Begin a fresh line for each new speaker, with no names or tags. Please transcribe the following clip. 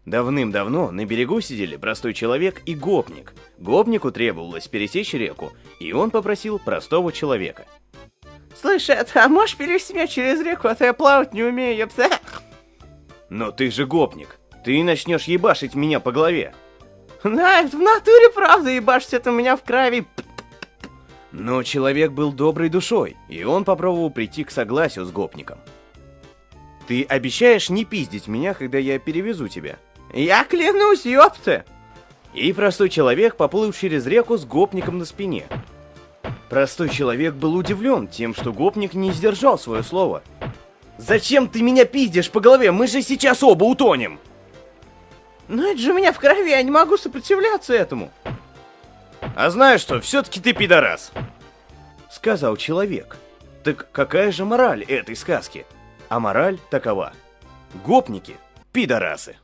Давным-давно на берегу сидели простой человек и гопник. Гопнику требовалось пересечь реку, и он попросил простого человека:
«Слышь, а можешь перевести меня через реку, а то я плавать не умею, ёпта».
«Но ты же гопник, ты начнешь ебашить меня по голове».
«Да, это в натуре правда, ебашить это у меня в крови».
Но человек был доброй душой, и он попробовал прийти к согласию с гопником. «Ты обещаешь не пиздить меня, когда я перевезу тебя?»
«Я клянусь, ёпта!»
И простой человек поплыл через реку с гопником на спине. Простой человек был удивлен тем, что гопник не сдержал свое слово. «Зачем ты меня пиздишь по голове? Мы же сейчас оба утонем!»
«Но это же у меня в крови, я не могу сопротивляться этому!»
«А знаешь что, все-таки ты пидорас!» Сказал человек. Так какая же мораль этой сказки? А мораль такова: гопники — пидорасы.